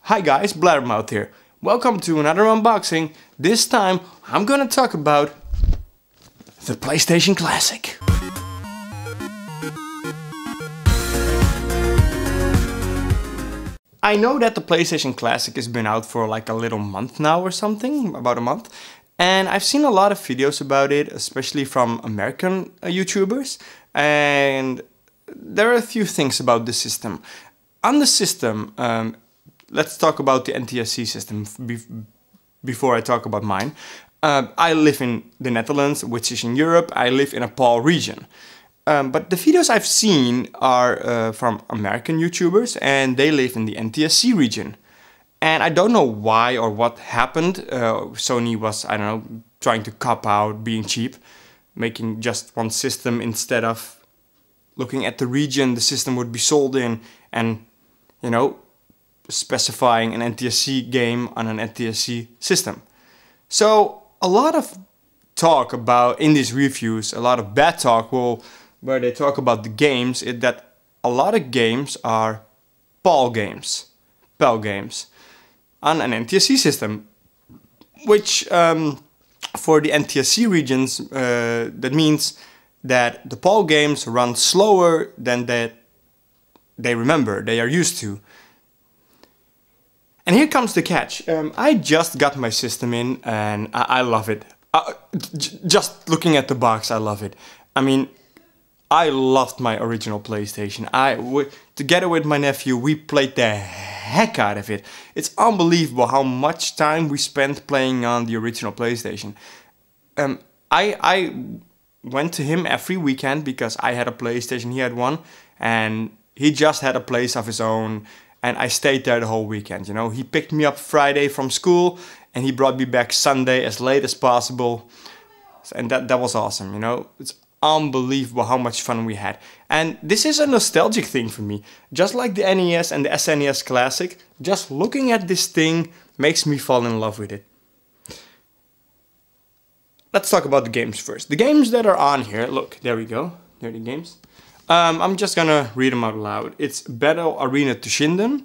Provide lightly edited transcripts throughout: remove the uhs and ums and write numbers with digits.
Hi guys, Blabbermouth here. Welcome to another unboxing. This time I'm gonna talk about the PlayStation Classic. I know that the PlayStation Classic has been out for like a little month now or something, about a month. And I've seen a lot of videos about it, especially from American YouTubers. And there are a few things about the system. On the system, let's talk about the NTSC system before I talk about mine. I live in the Netherlands, which is in Europe. I live in a PAL region. But the videos I've seen are from American YouTubers and they live in the NTSC region. And I don't know why or what happened. Sony was, I don't know, trying to cop out, being cheap, making just one system instead of looking at the region the system would be sold in and, you know, specifying an NTSC game on an NTSC system. So a lot of talk about, in these reviews, a lot of bad talk where they talk about the games, is that a lot of games are PAL games on an NTSC system, which for the NTSC regions, that means that the PAL games run slower than that they are used to. And here comes the catch. I just got my system in and I love it. Just looking at the box, I love it. I mean, I loved my original PlayStation. Together with my nephew, we played the heck out of it. It's unbelievable how much time we spent playing on the original PlayStation. I went to him every weekend because I had a PlayStation, he had one, and he just had a place of his own, and I stayed there the whole weekend, you know. He picked me up Friday from school, and he brought me back Sunday as late as possible, and that was awesome, you know. It's unbelievable how much fun we had. And this is a nostalgic thing for me. Just like the NES and the SNES Classic, just looking at this thing makes me fall in love with it. Let's talk about the games first. The games that are on here, look, there we go. There are the games. I'm just gonna read them out loud. It's Battle Arena Toshinden,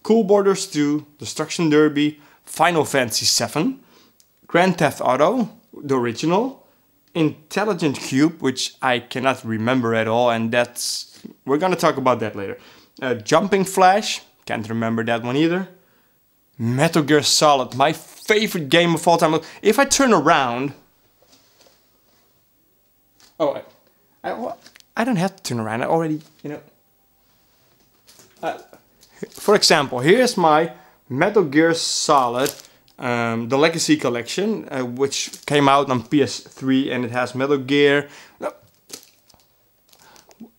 Cool Borders 2, Destruction Derby, Final Fantasy VII, Grand Theft Auto, the original, Intelligent Qube, which I cannot remember at all, and we're gonna talk about that later. Jumping Flash, can't remember that one either. Metal Gear Solid, my favorite game of all time. If I turn around, I don't have to turn around. I already, you know. For example, here's my Metal Gear Solid. The Legacy Collection, which came out on PS3, and it has Metal Gear.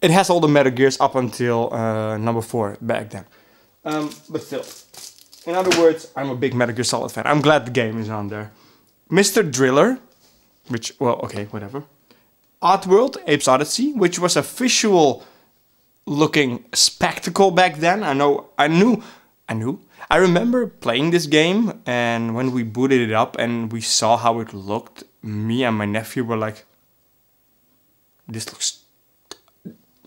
It has all the Metal Gears up until number 4 back then. But still, in other words, I'm a big Metal Gear Solid fan. I'm glad the game is on there. Mr. Driller, which, well, okay, whatever. Oddworld, Apes Odyssey, which was a visual looking spectacle back then. I remember playing this game, and when we booted it up and we saw how it looked, me and my nephew were like,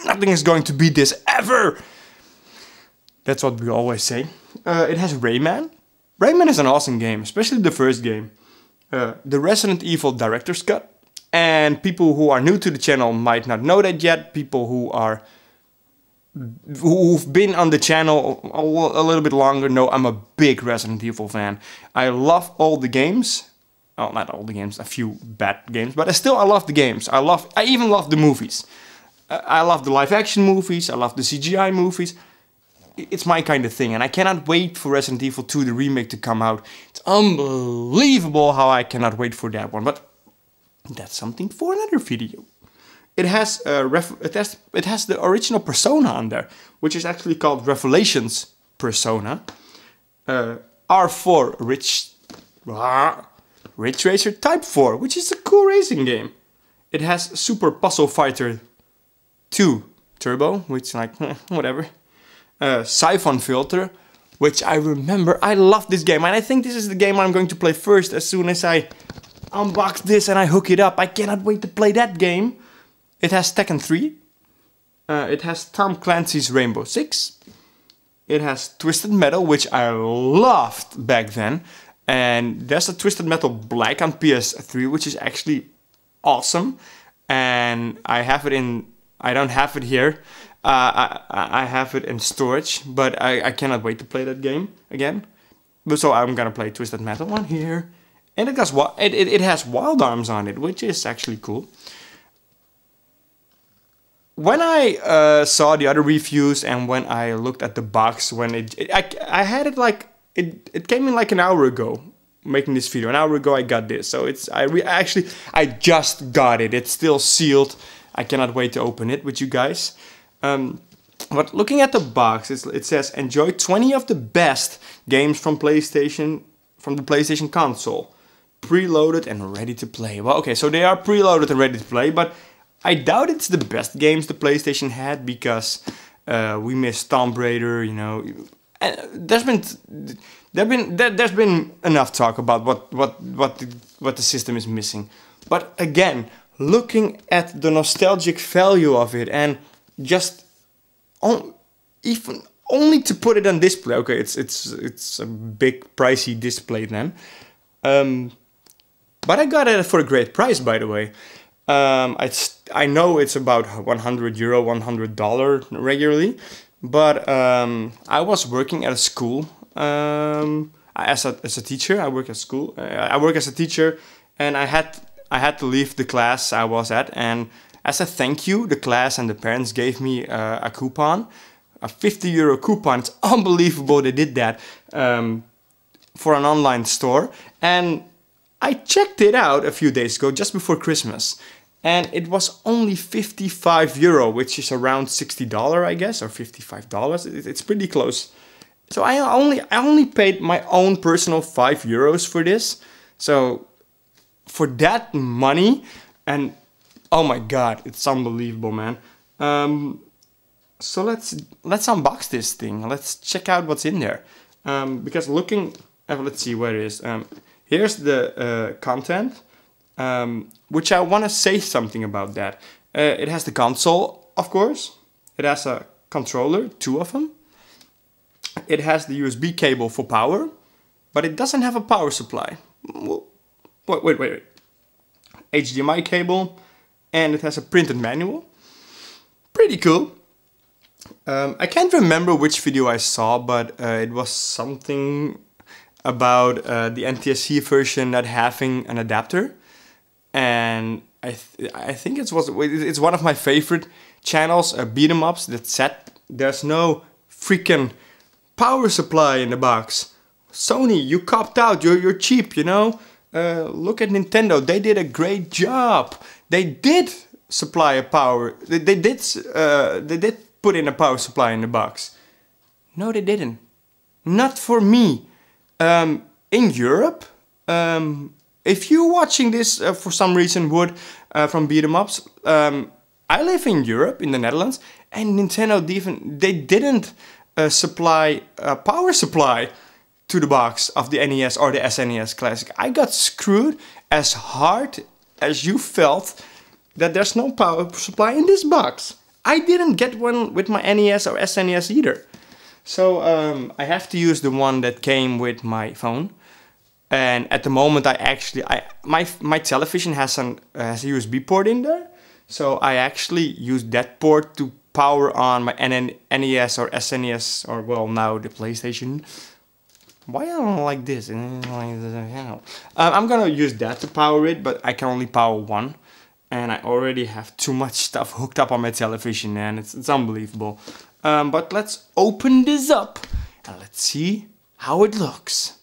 nothing is going to beat this ever! That's what we always say. It has Rayman. Rayman is an awesome game, especially the first game. The Resident Evil Director's Cut. And people who are new to the channel might not know that yet. People who've been on the channel a little bit longer know I'm a big Resident Evil fan. I love all the games. Oh, not all the games, a few bad games, but I love the games. I even love the movies. I love the live action movies, I love the CGI movies. It's my kind of thing, and I cannot wait for Resident Evil 2, the remake, to come out. It's unbelievable how I cannot wait for that one, but that's something for another video. It has the original Persona on there, which is actually called Revelations Persona. R4 Ridge Racer Type 4, which is a cool racing game. It has Super Puzzle Fighter 2 Turbo, which like whatever. Siphon Filter, which I remember. I love this game, and I think this is the game I'm going to play first as soon as I unbox this and I hook it up. I cannot wait to play that game. It has Tekken 3. It has Tom Clancy's Rainbow Six. It has Twisted Metal, which I loved back then. And there's a Twisted Metal Black on PS3, which is actually awesome. And I have it in... I don't have it here. I have it in storage, but I cannot wait to play that game again. So I'm gonna play Twisted Metal on here. And it has Wild Arms on it, which is actually cool. When I saw the other reviews and when I looked at the box, when I had it like it came in like an hour ago, making this video. An hour ago I got this, so I just got it. It's still sealed. I cannot wait to open it with you guys. But looking at the box, it says enjoy 20 of the best games from the PlayStation console, preloaded and ready to play. Well, okay, so they are preloaded and ready to play, but I doubt it's the best games the PlayStation had, because we missed Tomb Raider, you know. There's been enough talk about what the system is missing. But again, looking at the nostalgic value of it, and just even only to put it on display. Okay, it's a big pricey display then. But I got it for a great price, by the way. I know it's about €100, $100 regularly, but I was working at a school as a teacher. I work at school. I work as a teacher, and I had to leave the class I was at, and as a thank you, the class and the parents gave me a coupon, a €50 coupon. It's unbelievable they did that for an online store, and I checked it out a few days ago, just before Christmas. And it was only €55, which is around $60, I guess, or $55. It's pretty close. So I only paid my own personal €5 for this. So for that money, and oh my god, it's unbelievable, man. So let's unbox this thing. Let's check out what's in there. Because let's see where it is. Here's the content. Which I want to say something about that. It has the console, of course. It has a controller, 2 of them. It has the USB cable for power, but it doesn't have a power supply. Wait. HDMI cable, and it has a printed manual. Pretty cool. I can't remember which video I saw, but it was something about the NTSC version not having an adapter. And I think it's one of my favorite channels, beat 'em ups, that said there's no freaking power supply in the box. Sony, you copped out. You're cheap, you know. Look at Nintendo. They did a great job. They did supply a power. They did put in a power supply in the box. No, they didn't. Not for me. In Europe. If you're watching this for some reason, Wood, from Beat 'em Ups, I live in Europe, in the Netherlands, and Nintendo they didn't supply a power supply to the box of the NES or the SNES Classic. I got screwed as hard as you felt that there's no power supply in this box. I didn't get one with my NES or SNES either. So I have to use the one that came with my phone. And at the moment, my television has a USB port in there, so I actually use that port to power on my NES or SNES, or well, now the PlayStation. Why I don't like this? I'm gonna use that to power it, but I can only power one, and I already have too much stuff hooked up on my television, and it's unbelievable. But let's open this up and let's see how it looks.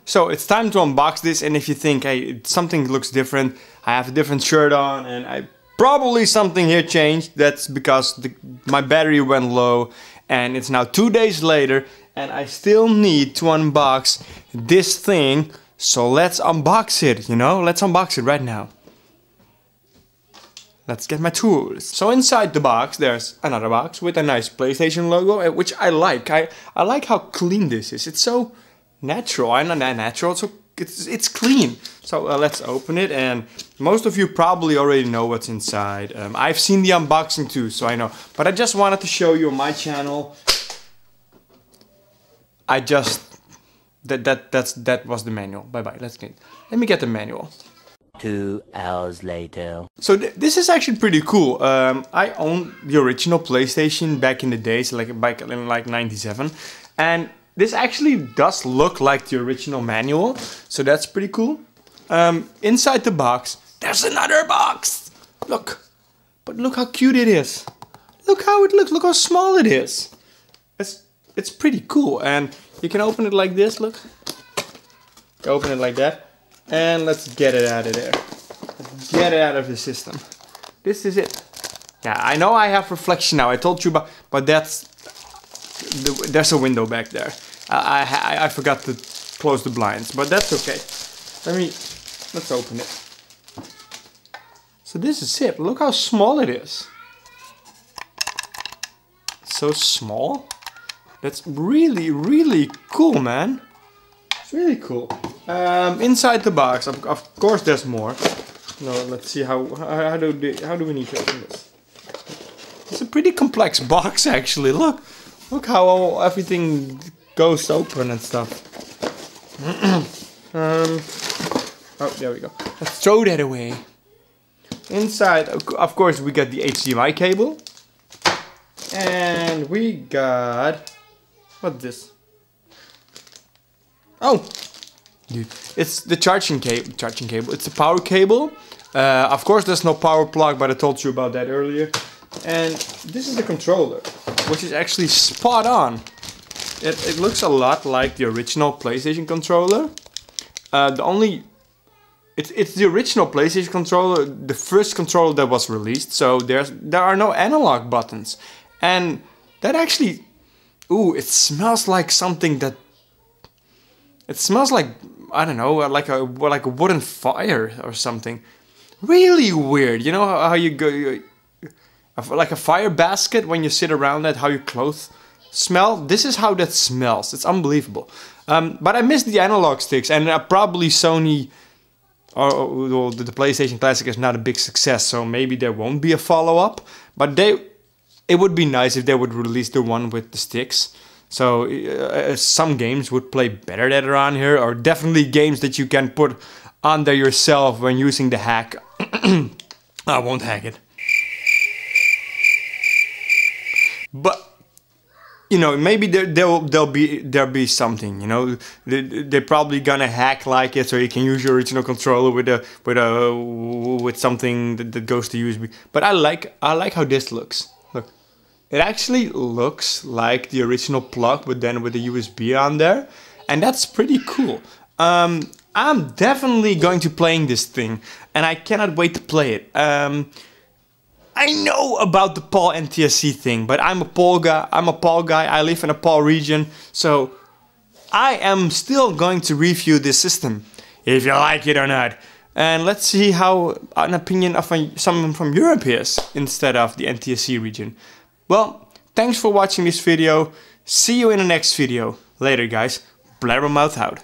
So it's time to unbox this, and if you think, hey, something looks different, I have a different shirt on, and probably something here changed, that's because my battery went low, and it's now 2 days later, and I still need to unbox this thing, so let's unbox it, you know? Let's unbox it right now. Let's get my tools. So inside the box, there's another box with a nice PlayStation logo, which I like. I like how clean this is. It's so natural, and not natural, so it's clean. So let's open it, and most of you probably already know what's inside. I've seen the unboxing too, so I know. But I just wanted to show you on my channel. That was the manual. Bye bye. Let me get the manual. 2 hours later. So this is actually pretty cool. I owned the original PlayStation back in the days, like back in like '97, and this actually does look like the original manual. So that's pretty cool. Inside the box, there's another box. Look, but look how cute it is. Look how it looks. Look how small it is. It's pretty cool, and you can open it like this. Look, open it like that. And let's get it out of there. Let's get it out of the system. This is it. Yeah, I know I have reflection now. I told you about, but there's a window back there. I forgot to close the blinds, but that's okay. Let's open it. So this is it. Look how small it is. So small. That's really, really cool, man. It's really cool. Inside the box, of course, there's more. No, let's see how do we need to open this? It's a pretty complex box, actually. Look how everything goes open and stuff. Oh, there we go. Let's throw that away. Inside, of course, we got the HDMI cable, and we got what's this? Oh. Dude, it's the charging cable. It's the power cable. Of course, there's no power plug, but I told you about that earlier. And this is the controller, which is actually spot on. It looks a lot like the original PlayStation controller. It's the original PlayStation controller, the first controller that was released. So there are no analog buttons, and that actually, ooh, it smells like something that. It smells like, I don't know, like a wooden fire or something. Really weird. You know how you go, like a fire basket when you sit around that, how your clothes smell? This is how that smells. It's unbelievable. But I miss the analog sticks, and probably Sony or the PlayStation Classic is not a big success, so maybe there won't be a follow-up. But it would be nice if they would release the one with the sticks. So some games would play better that are on here, or definitely games that you can put on there yourself when using the hack. I won't hack it. But you know, maybe there'll be something. You know, they're probably gonna hack like it, so you can use your original controller with something that goes to USB. But I like how this looks. Look. It actually looks like the original plug, but then with the USB on there. And that's pretty cool. I'm definitely going to playing this thing, and I cannot wait to play it. I know about the PAL NTSC thing, but I'm a PAL guy. I live in a PAL region, so I am still going to review this system, if you like it or not. And let's see how an opinion of someone from Europe is instead of the NTSC region. Well, thanks for watching this video. See you in the next video. Later, guys. Blabbermouth out.